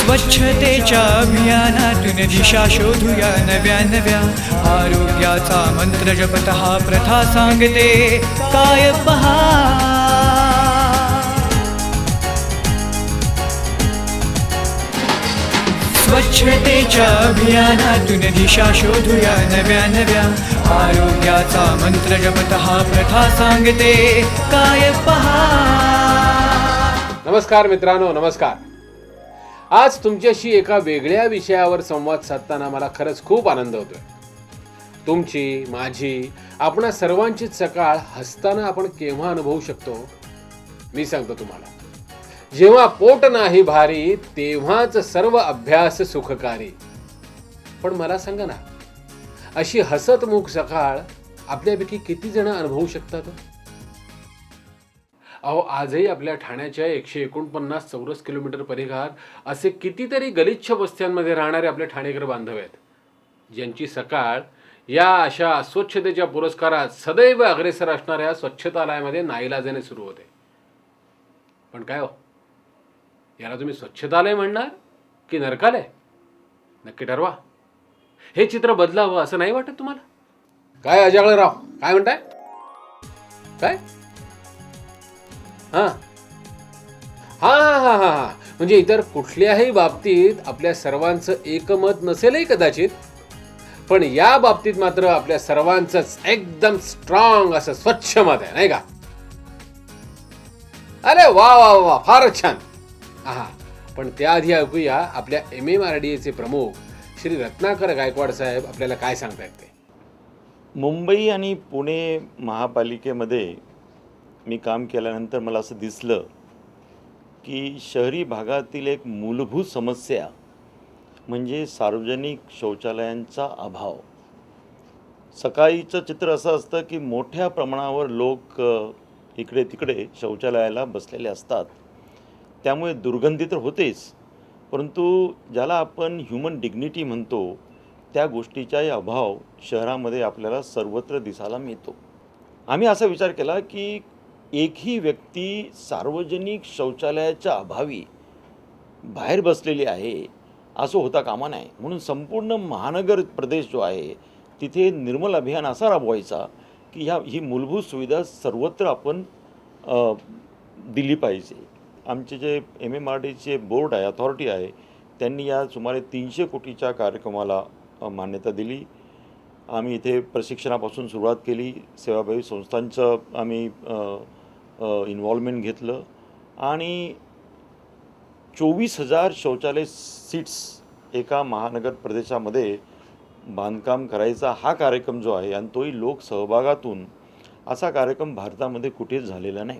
स्वच्छतेच्या अभियानातून दिशा शोधूया नव्या नव्या. आरोग्याचा मंत्र जपत हा प्रथा सांगते काय पहा. स्वच्छतेच्या अभियानातून दिशा शोधूया नव्या नव्या. आरोग्याचा मंत्र जपत हा प्रथा सांगते काय पहा. नमस्कार मित्रांनो, नमस्कार. आज तुमच्याशी एका वेगळ्या विषयावर संवाद साधताना मला खरंच खूप आनंद होतोय. तुमची, माझी, आपणा सर्वांचीच सकाळ हसताना आपण केव्हा अनुभवू शकतो मी सांगतो तुम्हाला. जेव्हा पोट नाही भारी तेव्हाच सर्व अभ्यास सुखकारी. पण मला सांगा ना, अशी हसतमुख सकाळ आपल्यापैकी किती जण अनुभवू शकतात? अहो, आजही आपल्या ठाण्याच्या 149 चौरस किलोमीटर परिघात असे कितीतरी गलिच्छ वस्त्यांमध्ये राहणारे आपले ठाणेकर बांधव आहेत, ज्यांची सकाळ या अशा अस्वच्छतेच्या पुरस्कारात सदैव अग्रेसर असणाऱ्या स्वच्छतालयामध्ये नाईलाजाने सुरू होते. पण काय हो, याला तुम्ही स्वच्छतालय म्हणणार की नरकालय? नक्की ठरवा. हे चित्र बदलावं असं नाही वाटत तुम्हाला? काय अजागळराव, काय म्हणताय? काय? हां हां हां हां हां हां म्हणजे इतर कुठल्याही बाबतीत आपल्या सर्वांचं एकमत नसेलही कदाचित, पण या बाबतीत मात्र आपल्या सर्वांचंच एकदम स्ट्रॉंग असं स्वच्छ मत आहे, नाही का? अरे वा वा वा, फारच छान. हा, पण त्याआधी ऐकूया आपल्या MMRDAचे प्रमुख श्री रत्नाकर गायकवाड साहेब आपल्याला काय सांगतायत ते. मुंबई आणि पुणे महापालिकेमध्ये मी काम केल्यानंतर मला असं दिसलं की शहरी भागातील एक मूलभूत समस्या म्हणजे सार्वजनिक शौचालयांचा अभाव. सकाळीचं चित्र असं असतं की मोठ्या प्रमाणावर लोक इकडे तिकडे शौचालयाला बसलेले असतात, त्यामुळे दुर्गंधी तर होतेच, परंतु ज्याला आपण ह्युमन डिग्निटी म्हणतो त्या गोष्टीचाही अभाव शहरामध्ये आपल्याला सर्वत्र दिसायला मिळतो. आम्ही असा विचार केला की एकही व्यक्ती सार्वजनिक शौचालयाच्या अभावी बाहेर बसलेली आहे असं होता कामा नये. म्हणून संपूर्ण महानगर प्रदेश जो आहे तिथे निर्मल अभियान असा राबवायचा की ही मूलभूत सुविधा सर्वत्र आपण दिली पाहिजे. आमचे जे MMRDAचे बोर्ड आहे, अथॉरिटी आहे, त्यांनी या सुमारे 300 कोटीच्या कार्यक्रमाला मान्यता दिली. आम्ही इथे प्रशिक्षणापासून सुरुवात केली. सेवाभावी संस्थांचं आम्ही इन्व्हॉल्वमेंट घेतलं आणि 24,000 शौचालय सीट्स एका महानगर प्रदेशामध्ये बांधकाम करायचा हा कार्यक्रम जो आहे, आणि तोही लोक सहभागातून, असा कार्यक्रम भारतामध्ये कुठेच झालेला नाही.